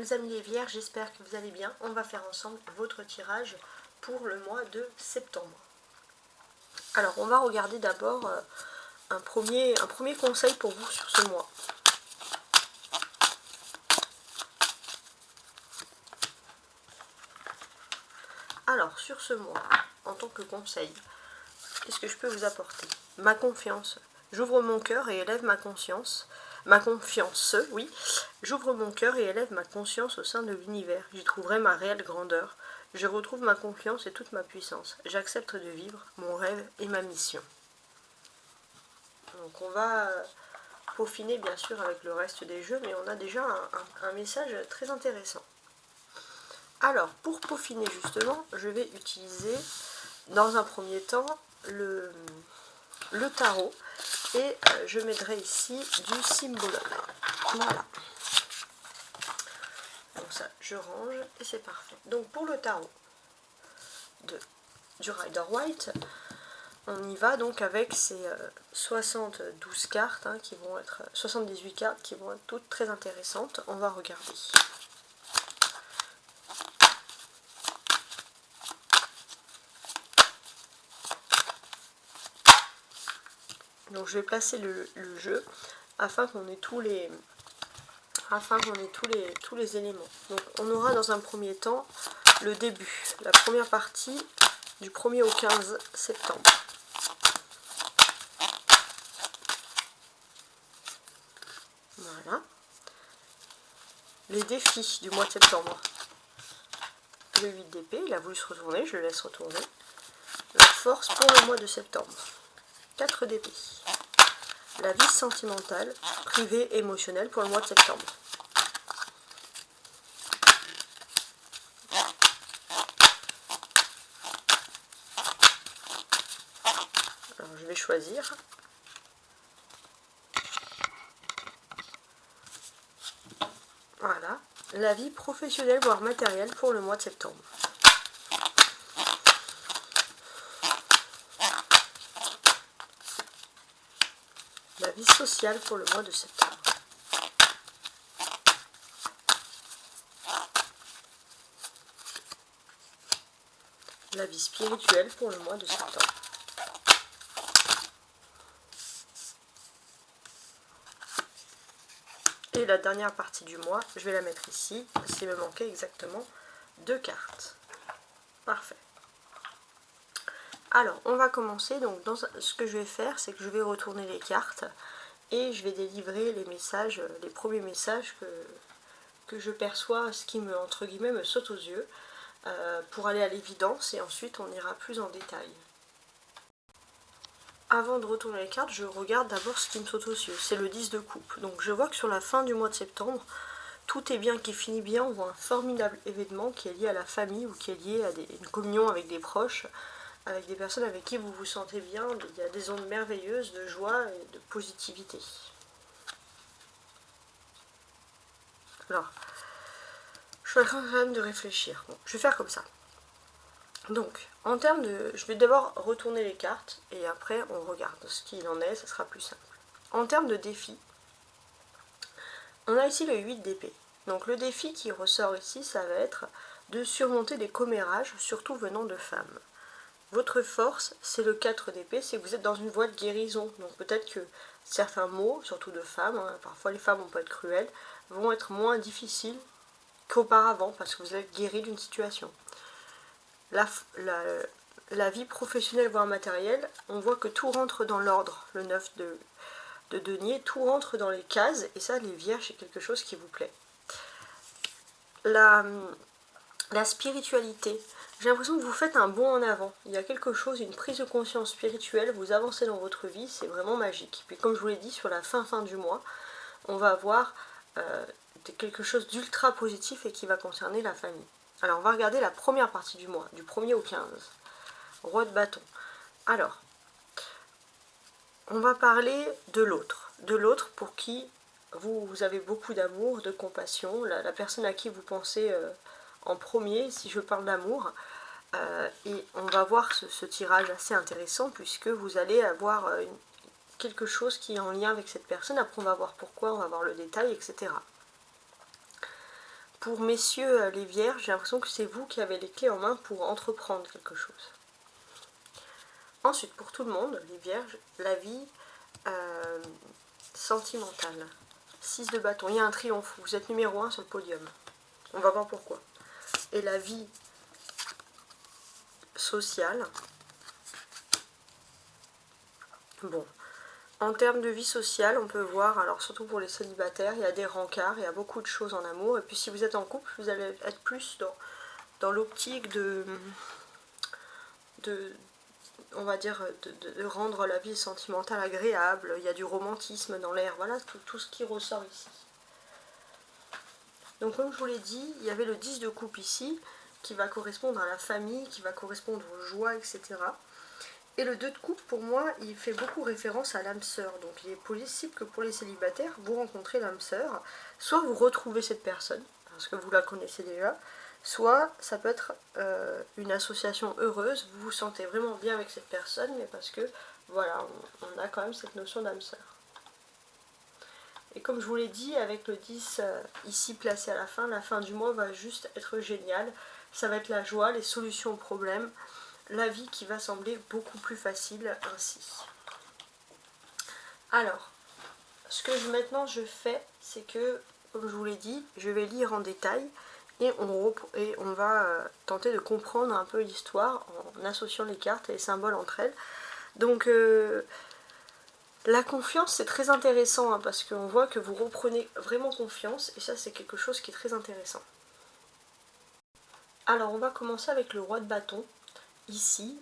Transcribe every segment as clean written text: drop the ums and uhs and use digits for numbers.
Mes amis les vierges, j'espère que vous allez bien. On va faire ensemble votre tirage pour le mois de septembre. Alors on va regarder d'abord un premier conseil pour vous sur ce mois. Alors sur ce mois, en tant que conseil, qu'est-ce que je peux vous apporter? Ma confiance. J'ouvre mon cœur et élève ma conscience. Ma confiance, oui. J'ouvre mon cœur et élève ma conscience au sein de l'univers. J'y trouverai ma réelle grandeur. Je retrouve ma confiance et toute ma puissance. J'accepte de vivre mon rêve et ma mission. Donc on va peaufiner bien sûr avec le reste des jeux, mais on a déjà un message très intéressant. Alors pour peaufiner justement, je vais utiliser dans un premier temps le tarot. Et je mettrai ici du symbologue. Voilà. Donc ça, je range et c'est parfait. Donc pour le tarot du Rider White, on y va donc avec ces 72 cartes, qui vont être 78 cartes qui vont être toutes très intéressantes. On va regarder. Donc je vais placer le jeu afin qu'on ait tous les éléments. Donc on aura dans un premier temps le début, la première partie du 1er au 15 septembre. Voilà. Les défis du mois de septembre. Le 8 d'épée, il a voulu se retourner, je le laisse retourner. La force pour le mois de septembre. 4 d'épée. La vie sentimentale, privée, émotionnelle pour le mois de septembre. Alors je vais choisir. Voilà. La vie professionnelle voire matérielle pour le mois de septembre. La vie sociale pour le mois de septembre. La vie spirituelle pour le mois de septembre. Et la dernière partie du mois, je vais la mettre ici, parce qu'il me manquait exactement 2 cartes. Parfait. Alors, on va commencer. Donc, ce que je vais faire, c'est que je vais retourner les cartes et je vais délivrer les messages, les premiers messages que je perçois, ce qui me, entre guillemets, me saute aux yeux, pour aller à l'évidence et ensuite on ira plus en détail. Avant de retourner les cartes, je regarde d'abord ce qui me saute aux yeux, c'est le 10 de coupe. Donc je vois que sur la fin du mois de septembre, tout est bien qui finit bien, on voit un formidable événement qui est lié à la famille ou qui est lié à une communion avec des proches, avec des personnes avec qui vous vous sentez bien, il y a des ondes merveilleuses de joie et de positivité. Alors, je suis en train quand même de réfléchir. Bon, je vais faire comme ça. Donc, en termes de... Je vais d'abord retourner les cartes et après on regarde ce qu'il en est, ça sera plus simple. En termes de défi, on a ici le 8 d'épée. Donc le défi qui ressort ici, ça va être de surmonter des commérages, surtout venant de femmes. Votre force, c'est le 4 d'épée, c'est que vous êtes dans une voie de guérison. Donc peut-être que certains mots, surtout de femmes, parfois les femmes on peut être cruelles, vont être moins difficiles qu'auparavant parce que vous êtes guéri d'une situation. La vie professionnelle voire matérielle, on voit que tout rentre dans l'ordre, le 9 de denier, tout rentre dans les cases, et ça, les vierges, c'est quelque chose qui vous plaît. La spiritualité, j'ai l'impression que vous faites un bond en avant, il y a quelque chose, une prise de conscience spirituelle, vous avancez dans votre vie, c'est vraiment magique. Puis comme je vous l'ai dit, sur la fin du mois, on va avoir quelque chose d'ultra positif et qui va concerner la famille. Alors on va regarder la première partie du mois, du 1er au 15. Roi de bâton. Alors, on va parler de l'autre. De l'autre pour qui vous avez beaucoup d'amour, de compassion, la personne à qui vous pensez en premier, si je parle d'amour. Et on va voir ce tirage assez intéressant puisque vous allez avoir quelque chose qui est en lien avec cette personne. Après on va voir pourquoi, on va voir le détail, etc. pour messieurs les vierges, j'ai l'impression que c'est vous qui avez les clés en main pour entreprendre quelque chose. Ensuite, pour tout le monde, les vierges, la vie sentimentale. 6 de bâton, il y a un triomphe, vous êtes numéro 1 sur le podium. On va voir pourquoi. Et la vie sociale. Bon, en termes de vie sociale, on peut voir, alors surtout pour les célibataires, il y a des rencarts, il y a beaucoup de choses en amour. Et puis si vous êtes en couple, vous allez être plus dans l'optique de on va dire, de rendre la vie sentimentale agréable. Il y a du romantisme dans l'air, voilà tout ce qui ressort ici. Donc comme je vous l'ai dit, il y avait le 10 de coupe ici, qui va correspondre à la famille, qui va correspondre aux joies, etc. Et le 2 de coupe, pour moi, il fait beaucoup référence à l'âme sœur. Donc il est possible que pour les célibataires, vous rencontrez l'âme sœur, soit vous retrouvez cette personne, parce que vous la connaissez déjà, soit ça peut être une association heureuse, vous vous sentez vraiment bien avec cette personne, mais parce que, voilà, on a quand même cette notion d'âme sœur. Et comme je vous l'ai dit, avec le 10 ici placé à la fin du mois va juste être géniale. Ça va être la joie, les solutions aux problèmes, la vie qui va sembler beaucoup plus facile ainsi. Alors, ce que maintenant je fais, c'est que, comme je vous l'ai dit, je vais lire en détail et on va tenter de comprendre un peu l'histoire en associant les cartes et les symboles entre elles. Donc, la confiance, c'est très intéressant hein, parce qu'on voit que vous reprenez vraiment confiance et ça, c'est quelque chose qui est très intéressant. Alors, on va commencer avec le roi de bâton. Ici,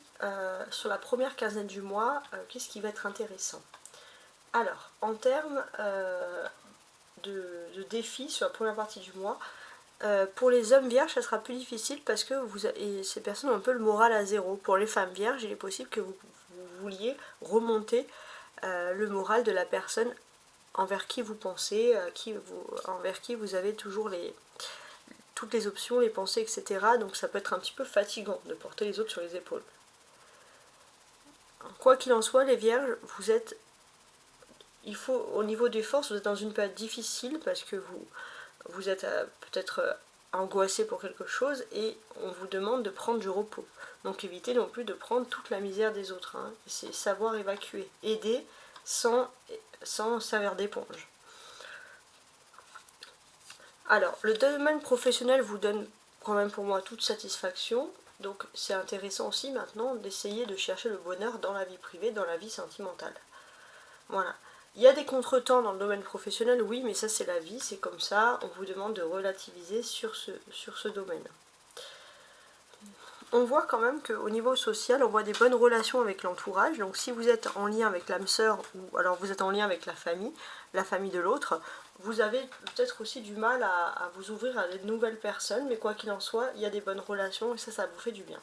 sur la première quinzaine du mois, qu'est-ce qui va être intéressant? Alors, en termes de défis sur la première partie du mois, pour les hommes vierges, ça sera plus difficile parce que ces personnes ont un peu le moral à zéro. Pour les femmes vierges, il est possible que vous vouliez remonter le moral de la personne envers qui vous pensez, envers qui vous avez toujours toutes les options, les pensées, etc. Donc ça peut être un petit peu fatigant de porter les autres sur les épaules. Quoi qu'il en soit, les vierges, au niveau des forces, vous êtes dans une période difficile parce que vous êtes peut-être angoissé pour quelque chose et on vous demande de prendre du repos. Donc évitez non plus de prendre toute la misère des autres. Hein. C'est savoir évacuer, aider sans servir d'éponge. Alors, le domaine professionnel vous donne quand même pour moi toute satisfaction. Donc c'est intéressant aussi maintenant d'essayer de chercher le bonheur dans la vie privée, dans la vie sentimentale. Voilà. Il y a des contretemps dans le domaine professionnel, oui, mais ça c'est la vie, c'est comme ça, on vous demande de relativiser sur ce domaine. On voit quand même qu'au niveau social, on voit des bonnes relations avec l'entourage, donc si vous êtes en lien avec l'âme sœur, ou alors vous êtes en lien avec la famille de l'autre, vous avez peut-être aussi du mal à vous ouvrir à de nouvelles personnes, mais quoi qu'il en soit, il y a des bonnes relations et ça vous fait du bien.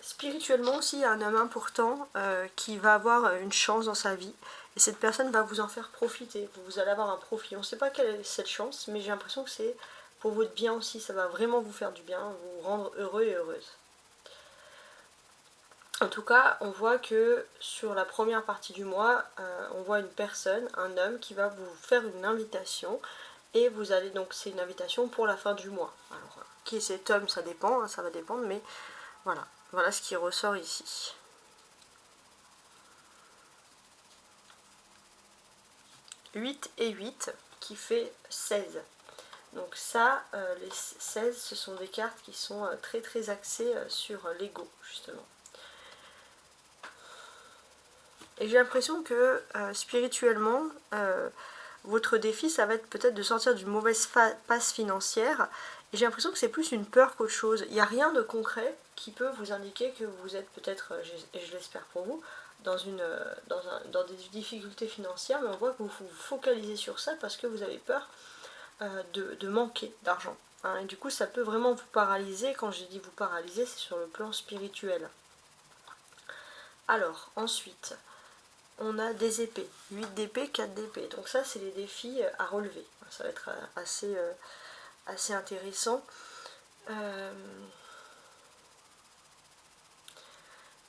Spirituellement aussi, il y a un homme important qui va avoir une chance dans sa vie et cette personne va vous en faire profiter. Vous allez avoir un profit. On ne sait pas quelle est cette chance, mais j'ai l'impression que c'est pour votre bien aussi. Ça va vraiment vous faire du bien, vous rendre heureux et heureuse. En tout cas, on voit que sur la première partie du mois, on voit une personne, un homme qui va vous faire une invitation et vous allez donc, c'est une invitation pour la fin du mois. Alors, qui est cet homme, ça dépend, hein, ça va dépendre, mais voilà. Voilà ce qui ressort ici. « 8 et 8 qui fait 16. Donc ça, les 16, ce sont des cartes qui sont très très axées sur l'ego, justement. Et j'ai l'impression que spirituellement, votre défi, ça va être peut-être de sortir d'une mauvaise passe financière. Et j'ai l'impression que c'est plus une peur qu'autre chose. Il n'y a rien de concret qui peut vous indiquer que vous êtes peut-être, et je l'espère pour vous, dans des difficultés financières, mais on voit que vous vous focalisez sur ça parce que vous avez peur de manquer d'argent. Hein. Et du coup, ça peut vraiment vous paralyser. Quand j'ai dit vous paralyser, c'est sur le plan spirituel. Alors, ensuite, on a des épées. 8 d'épée, 4 d'épée. Donc ça, c'est les défis à relever. Ça va être assez intéressant.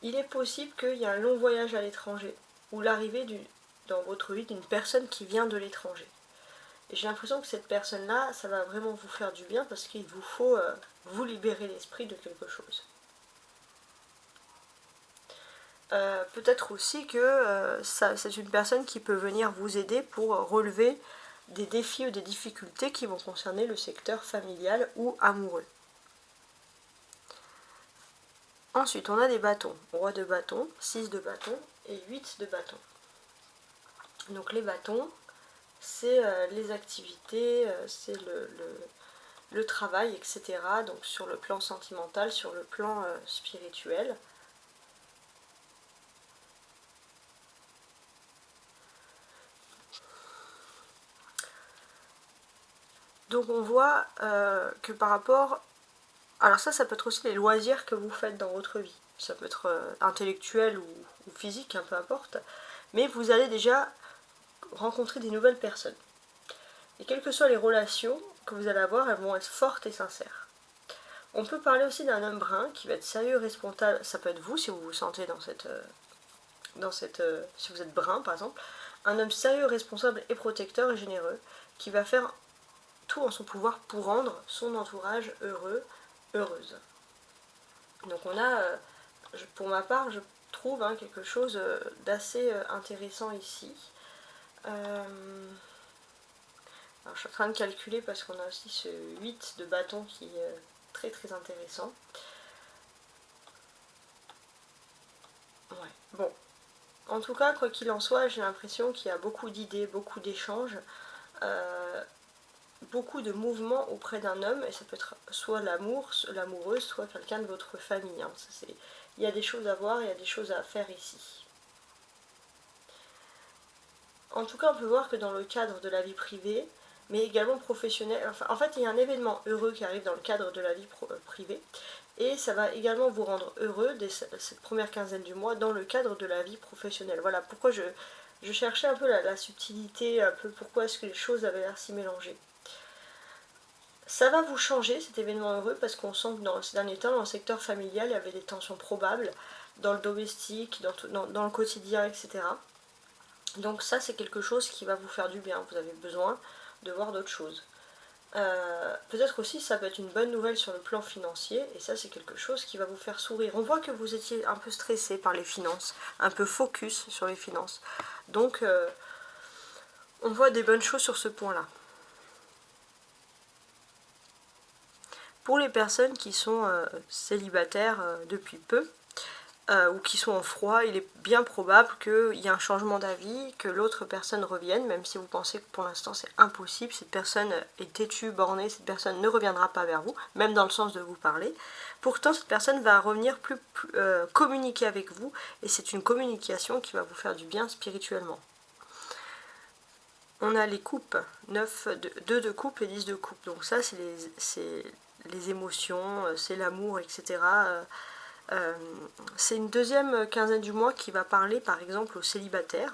Il est possible qu'il y ait un long voyage à l'étranger ou l'arrivée dans votre vie d'une personne qui vient de l'étranger. Et j'ai l'impression que cette personne-là, ça va vraiment vous faire du bien parce qu'il vous faut vous libérer l'esprit de quelque chose. Peut-être aussi que c'est une personne qui peut venir vous aider pour relever des défis ou des difficultés qui vont concerner le secteur familial ou amoureux. Ensuite, on a des bâtons. Roi de bâton, 6 de bâton et 8 de bâton. Donc les bâtons, c'est les activités, c'est le travail, etc. Donc sur le plan sentimental, sur le plan spirituel. Donc on voit que par rapport... Alors ça peut être aussi les loisirs que vous faites dans votre vie. Ça peut être intellectuel ou physique, peu importe. Mais vous allez déjà rencontrer des nouvelles personnes. Et quelles que soient les relations que vous allez avoir, elles vont être fortes et sincères. On peut parler aussi d'un homme brun qui va être sérieux, responsable. Ça peut être vous si vous vous sentez si vous êtes brun par exemple. Un homme sérieux, responsable et protecteur et généreux qui va faire tout en son pouvoir pour rendre son entourage heureux, heureuse. Donc on a, pour ma part, je trouve quelque chose d'assez intéressant ici. Alors je suis en train de calculer parce qu'on a aussi ce 8 de bâton qui est très très intéressant. Ouais, bon. En tout cas, quoi qu'il en soit, j'ai l'impression qu'il y a beaucoup d'idées, beaucoup d'échanges, beaucoup de mouvements auprès d'un homme, et ça peut être soit l'amoureuse, soit quelqu'un de votre famille. Il y a des choses à voir, il y a des choses à faire ici. En tout cas, on peut voir que dans le cadre de la vie privée, mais également professionnelle, en fait, il y a un événement heureux qui arrive dans le cadre de la vie privée, et ça va également vous rendre heureux dès cette première quinzaine du mois dans le cadre de la vie professionnelle. Voilà pourquoi je cherchais un peu la subtilité, un peu pourquoi est-ce que les choses avaient l'air si mélangées. Ça va vous changer cet événement heureux parce qu'on sent que dans ces derniers temps, dans le secteur familial, il y avait des tensions probables, dans le domestique, dans le quotidien, etc. Donc ça, c'est quelque chose qui va vous faire du bien. Vous avez besoin de voir d'autres choses. Peut-être aussi ça peut être une bonne nouvelle sur le plan financier, et ça c'est quelque chose qui va vous faire sourire. On voit que vous étiez un peu stressé par les finances, un peu focus sur les finances. Donc on voit des bonnes choses sur ce point-là. Pour les personnes qui sont célibataires depuis peu, ou qui sont en froid, il est bien probable qu'il y ait un changement d'avis, que l'autre personne revienne, même si vous pensez que pour l'instant c'est impossible, cette personne est têtue, bornée, cette personne ne reviendra pas vers vous, même dans le sens de vous parler. Pourtant cette personne va revenir communiquer avec vous, et c'est une communication qui va vous faire du bien spirituellement. On a les coupes, 2 de coupe et 10 de coupe, donc ça c'est les émotions, c'est l'amour, etc. C'est une deuxième quinzaine du mois qui va parler par exemple aux célibataires.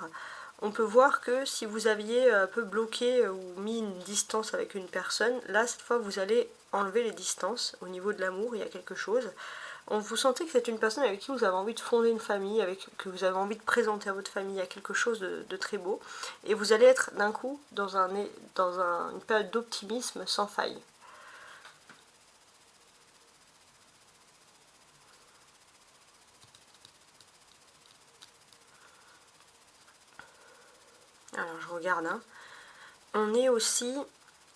On peut voir que si vous aviez un peu bloqué ou mis une distance avec une personne, là cette fois vous allez enlever les distances au niveau de l'amour, il y a quelque chose. Vous sentez que c'est une personne avec qui vous avez envie de fonder une famille, que vous avez envie de présenter à votre famille, il y a quelque chose de très beau. Et vous allez être d'un coup dans une période d'optimisme sans faille. Alors je regarde, on est aussi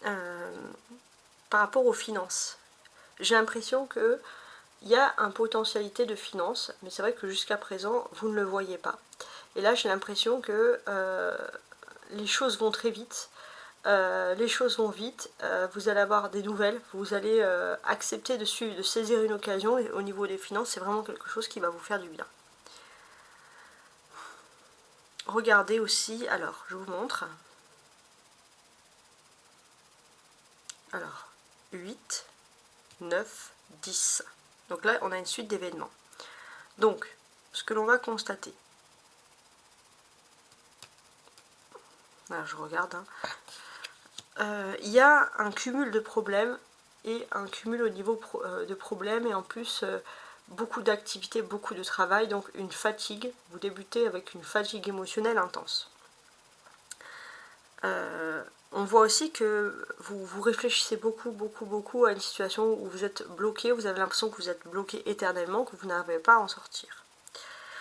par rapport aux finances. J'ai l'impression qu'il y a une potentialité de finances, mais c'est vrai que jusqu'à présent vous ne le voyez pas. Et là j'ai l'impression que les choses vont très vite, les choses vont vite, vous allez avoir des nouvelles, vous allez accepter de saisir une occasion, et au niveau des finances c'est vraiment quelque chose qui va vous faire du bien. Regardez aussi, alors je vous montre. Alors, 8, 9, 10. Donc là, on a une suite d'événements. Donc, ce que l'on va constater. Là, je regarde. Il y a un cumul de problèmes et un cumul au niveau de problèmes, et en plus beaucoup d'activités, beaucoup de travail, donc une fatigue. Vous débutez avec une fatigue émotionnelle intense. On voit aussi que vous réfléchissez beaucoup à une situation où vous êtes bloqué, vous avez l'impression que vous êtes bloqué éternellement, que vous n'arrivez pas à en sortir.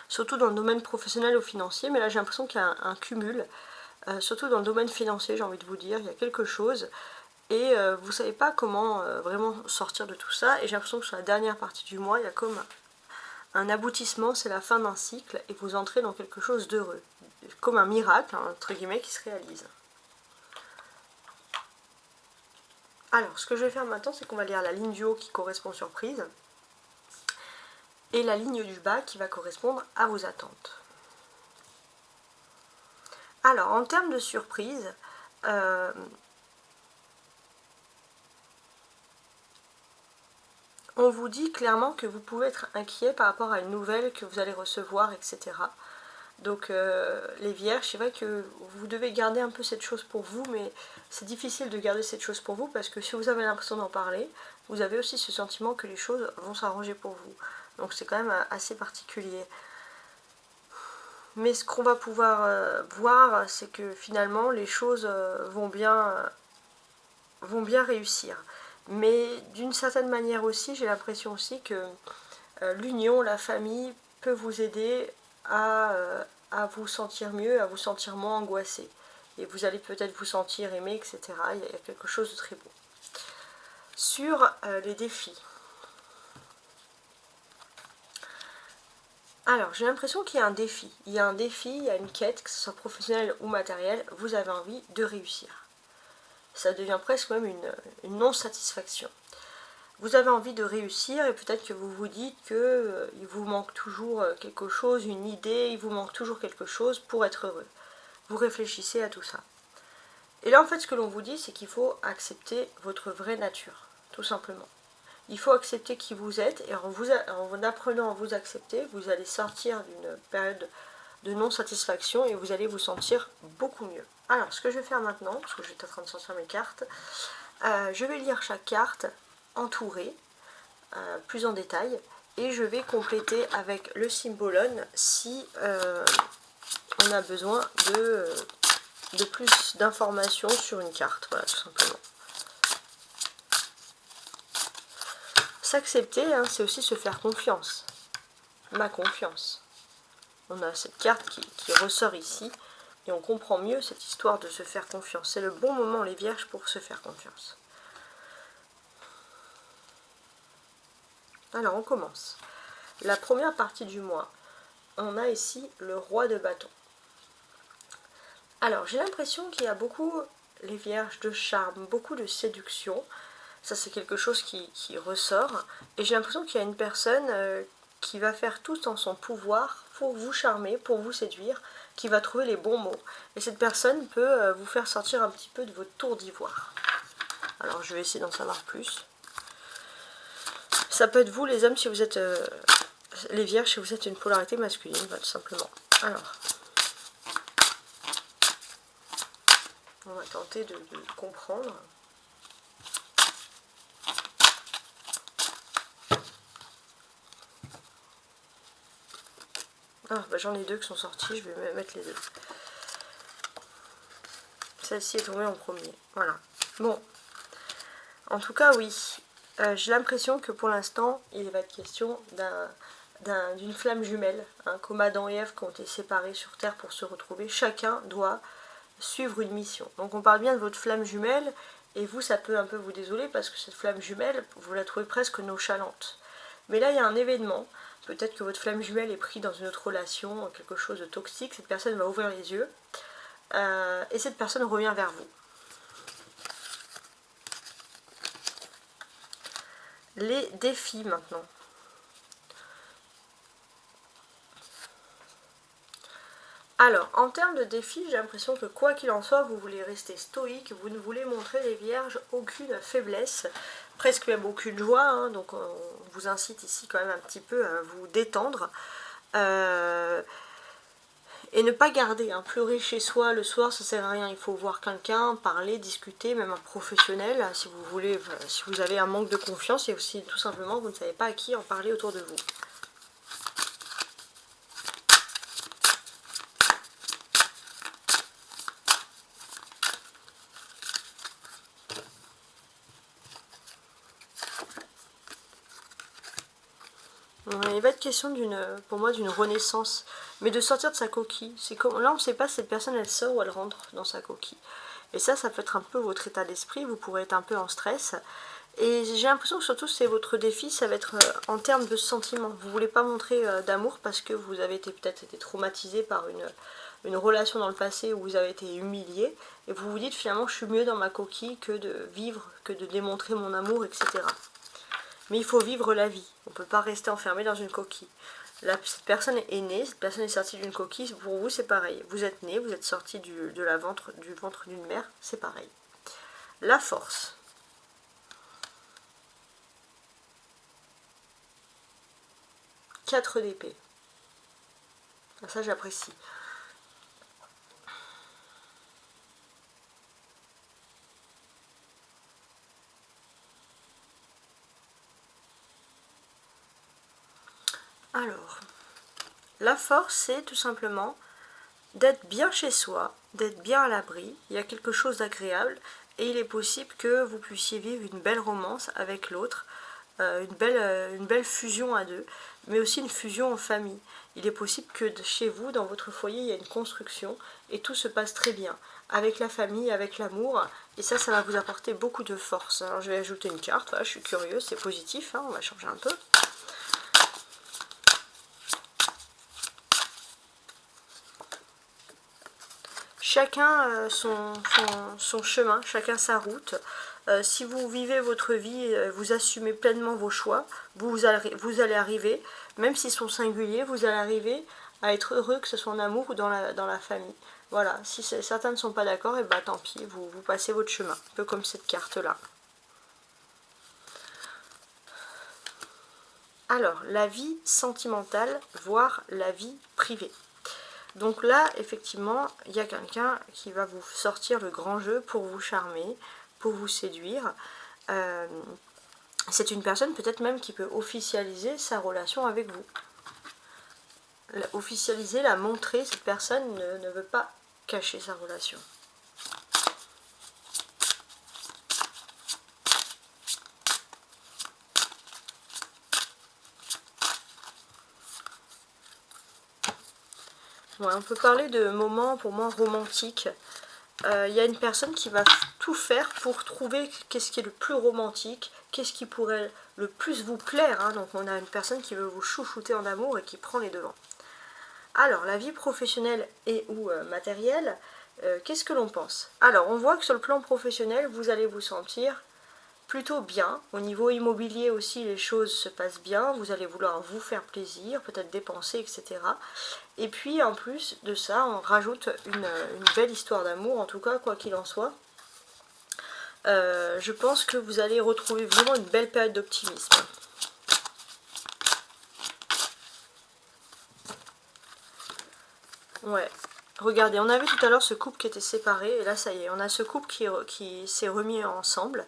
Surtout dans le domaine professionnel ou financier, mais là j'ai l'impression qu'il y a un cumul, surtout dans le domaine financier, j'ai envie de vous dire, il y a quelque chose, et vous ne savez pas comment vraiment sortir de tout ça, et j'ai l'impression que sur la dernière partie du mois, il y a comme un aboutissement, c'est la fin d'un cycle, et vous entrez dans quelque chose d'heureux, comme un miracle, hein, entre guillemets, qui se réalise. Alors, ce que je vais faire maintenant, c'est qu'on va lire la ligne du haut qui correspond surprise et la ligne du bas qui va correspondre à vos attentes. Alors, en termes de surprise, on vous dit clairement que vous pouvez être inquiet par rapport à une nouvelle que vous allez recevoir, etc. Donc les vierges, c'est vrai que vous devez garder un peu cette chose pour vous, mais c'est difficile de garder cette chose pour vous parce que si vous avez l'impression d'en parler, vous avez aussi ce sentiment que les choses vont s'arranger pour vous. Donc c'est quand même assez particulier. Mais ce qu'on va pouvoir voir, c'est que finalement les choses vont bien réussir. Mais d'une certaine manière aussi, j'ai l'impression aussi que l'union, la famille peut vous aider à vous sentir mieux, à vous sentir moins angoissé. Et vous allez peut-être vous sentir aimé, etc. Il y a quelque chose de très beau. Sur les défis. Alors, j'ai l'impression qu'il y a un défi. Il y a un défi, il y a une quête, que ce soit professionnelle ou matérielle, vous avez envie de réussir. Ça devient presque même une non-satisfaction. Vous avez envie de réussir et peut-être que vous vous dites qu'il vous manque toujours quelque chose, une idée, il vous manque toujours quelque chose pour être heureux. Vous réfléchissez à tout ça. Et là, en fait, ce que l'on vous dit, c'est qu'il faut accepter votre vraie nature, tout simplement. Il faut accepter qui vous êtes et en apprenant à vous accepter, vous allez sortir d'une période de non-satisfaction et vous allez vous sentir beaucoup mieux. Alors, ce que je vais faire maintenant, parce que j'étais en train de sortir mes cartes, je vais lire chaque carte entourée, plus en détail, et je vais compléter avec le symbolone si on a besoin de plus d'informations sur une carte, voilà, tout simplement. S'accepter, hein, c'est aussi se faire confiance. Ma confiance. On a cette carte qui ressort ici, et on comprend mieux cette histoire de se faire confiance. C'est le bon moment, les vierges, pour se faire confiance. Alors, on commence. La première partie du mois, on a ici le roi de bâton. Alors, j'ai l'impression qu'il y a beaucoup, les vierges, de charme, beaucoup de séduction. Ça, c'est quelque chose qui ressort. Et j'ai l'impression qu'il y a une personne qui va faire tout en son pouvoir pour vous charmer, pour vous séduire, qui va trouver les bons mots. Et cette personne peut vous faire sortir un petit peu de votre tour d'ivoire. Alors, je vais essayer d'en savoir plus. Ça peut être vous, les hommes, si vous êtes les vierges, si vous êtes une polarité masculine, tout simplement. Alors, on va tenter de comprendre. Ah, bah j'en ai deux qui sont sortis, je vais mettre les deux. Celle-ci est tombée en premier. Voilà. Bon. En tout cas, oui. J'ai l'impression que pour l'instant, il va être question d'une flamme jumelle. Hein, comme Adam et Ève qui ont été séparés sur Terre pour se retrouver. Chacun doit suivre une mission. Donc on parle bien de votre flamme jumelle. Et vous, ça peut un peu vous désoler parce que cette flamme jumelle, vous la trouvez presque nonchalante. Mais là, il y a un événement. Peut-être que votre flamme jumelle est prise dans une autre relation, quelque chose de toxique. Cette personne va ouvrir les yeux. Et cette personne revient vers vous. Les défis maintenant. Alors, en termes de défis, j'ai l'impression que quoi qu'il en soit, vous voulez rester stoïque, vous ne voulez montrer les vierges aucune faiblesse, presque même aucune joie, hein, donc on vous incite ici quand même un petit peu à vous détendre. Et ne pas garder, hein, pleurer chez soi le soir, ça sert à rien, il faut voir quelqu'un, parler, discuter, même un professionnel, si vous voulez, si vous avez un manque de confiance, et aussi tout simplement vous ne savez pas à qui en parler autour de vous. Ouais, il va être question pour moi d'une renaissance, mais de sortir de sa coquille. C'est comme, là on ne sait pas si cette personne elle sort ou elle rentre dans sa coquille. Et ça peut être un peu votre état d'esprit, vous pourrez être un peu en stress. Et j'ai l'impression que surtout c'est votre défi, ça va être en termes de sentiments. Vous ne voulez pas montrer d'amour parce que vous avez peut-être été traumatisé par une relation dans le passé où vous avez été humilié. Et vous vous dites finalement je suis mieux dans ma coquille que de vivre, que de démontrer mon amour, etc. Mais il faut vivre la vie. On ne peut pas rester enfermé dans une coquille. Là, cette personne est née, cette personne est sortie d'une coquille. Pour vous, c'est pareil. Vous êtes né, vous êtes sorti du ventre d'une mère, c'est pareil. La force. 4 d'épée. Ça, j'apprécie. Alors, la force, c'est tout simplement d'être bien chez soi, d'être bien à l'abri. Il y a quelque chose d'agréable et il est possible que vous puissiez vivre une belle romance avec l'autre, une belle fusion à deux, mais aussi une fusion en famille. Il est possible que chez vous, dans votre foyer, il y a une construction et tout se passe très bien, avec la famille, avec l'amour, et ça va vous apporter beaucoup de force. Alors je vais ajouter une carte, voilà, je suis curieuse, c'est positif, hein, on va changer un peu. Chacun son chemin, chacun sa route. Si vous vivez votre vie, vous assumez pleinement vos choix, vous allez arriver, même s'ils sont singuliers, vous allez arriver à être heureux, que ce soit en amour ou dans la famille. Voilà, si certains ne sont pas d'accord, et bah tant pis, vous passez votre chemin, un peu comme cette carte-là. Alors, la vie sentimentale, voire la vie privée. Donc là, effectivement, il y a quelqu'un qui va vous sortir le grand jeu pour vous charmer, pour vous séduire. C'est une personne peut-être même qui peut officialiser sa relation avec vous. Officialiser, la montrer, cette personne ne veut pas cacher sa relation. Ouais, on peut parler de moments pour moi romantiques. Il y a une personne qui va tout faire pour trouver qu'est-ce qui est le plus romantique, qu'est-ce qui pourrait le plus vous plaire. Hein. Donc on a une personne qui veut vous chouchouter en amour et qui prend les devants. Alors, la vie professionnelle et ou matérielle, qu'est-ce que l'on pense? Alors, on voit que sur le plan professionnel, vous allez vous sentir plutôt bien. Au niveau immobilier aussi, les choses se passent bien. Vous allez vouloir vous faire plaisir, peut-être dépenser, etc. Et puis, en plus de ça, on rajoute une belle histoire d'amour, en tout cas, quoi qu'il en soit. Je pense que vous allez retrouver vraiment une belle période d'optimisme. Ouais. Regardez, on avait tout à l'heure ce couple qui était séparé, et là ça y est, on a ce couple qui s'est remis ensemble.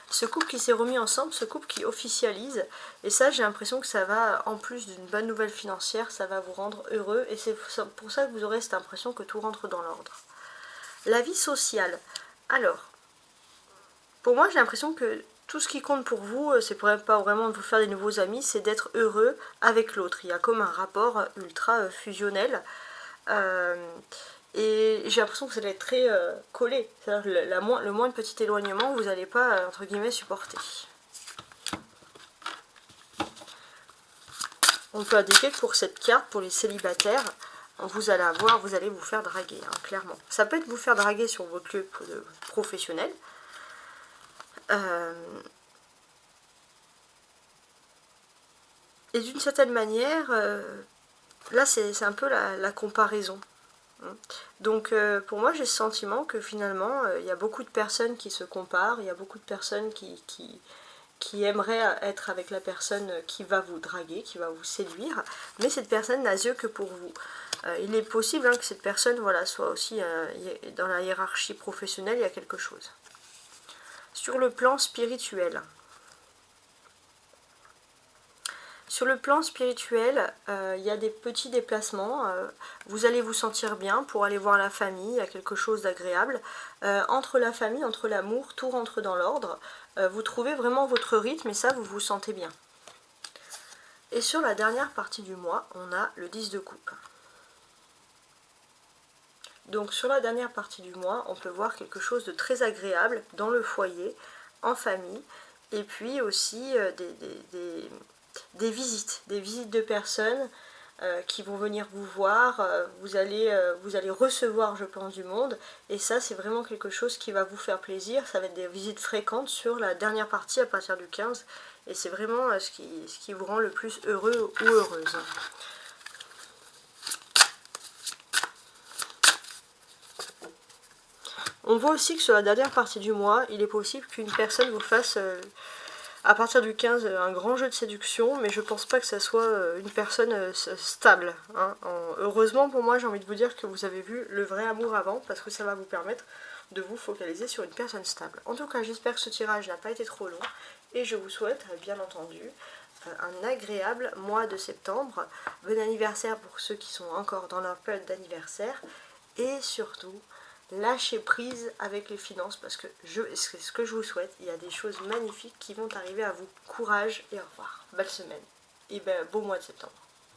Ce couple qui s'est remis ensemble, ce couple qui officialise, et ça j'ai l'impression que ça va, en plus d'une bonne nouvelle financière, ça va vous rendre heureux, et c'est pour ça que vous aurez cette impression que tout rentre dans l'ordre. La vie sociale. Alors, pour moi j'ai l'impression que tout ce qui compte pour vous, c'est pas vraiment de vous faire des nouveaux amis, c'est d'être heureux avec l'autre. Il y a comme un rapport ultra fusionnel. Et j'ai l'impression que ça va être très collé. C'est-à-dire le moins de petit éloignement, vous n'allez pas, entre guillemets, supporter. On peut indiquer que pour cette carte, pour les célibataires, vous allez vous faire draguer, hein, clairement. Ça peut être vous faire draguer sur votre lieu professionnel. Et d'une certaine manière, là c'est un peu la comparaison. Donc pour moi j'ai ce sentiment que finalement il y a beaucoup de personnes qui se comparent, il y a beaucoup de personnes qui aimeraient être avec la personne qui va vous draguer, qui va vous séduire, mais cette personne n'a yeux que pour vous. Il est possible hein, que cette personne soit aussi dans la hiérarchie professionnelle, il y a quelque chose. Sur le plan spirituel, il y a des petits déplacements. Vous allez vous sentir bien pour aller voir la famille. Il y a quelque chose d'agréable. Entre la famille, entre l'amour, tout rentre dans l'ordre. Vous trouvez vraiment votre rythme et ça, vous vous sentez bien. Et sur la dernière partie du mois, on a le 10 de coupe. Donc sur la dernière partie du mois, on peut voir quelque chose de très agréable dans le foyer, en famille, et puis aussi des visites de personnes qui vont venir vous voir, vous allez recevoir, je pense, du monde, et ça c'est vraiment quelque chose qui va vous faire plaisir. Ça va être des visites fréquentes sur la dernière partie à partir du 15, et c'est vraiment ce qui vous rend le plus heureux ou heureuse. On voit aussi que sur la dernière partie du mois, il est possible qu'une personne vous fasse, à partir du 15, un grand jeu de séduction, mais je pense pas que ça soit une personne stable. Hein. Heureusement pour moi, j'ai envie de vous dire que vous avez vu le vrai amour avant, parce que ça va vous permettre de vous focaliser sur une personne stable. En tout cas, j'espère que ce tirage n'a pas été trop long, et je vous souhaite, bien entendu, un agréable mois de septembre. Bon anniversaire pour ceux qui sont encore dans leur période d'anniversaire, et surtout, lâchez prise avec les finances, parce que c'est ce que je vous souhaite. Il y a des choses magnifiques qui vont arriver à vous. Courage et au revoir. Belle semaine et beau mois de septembre.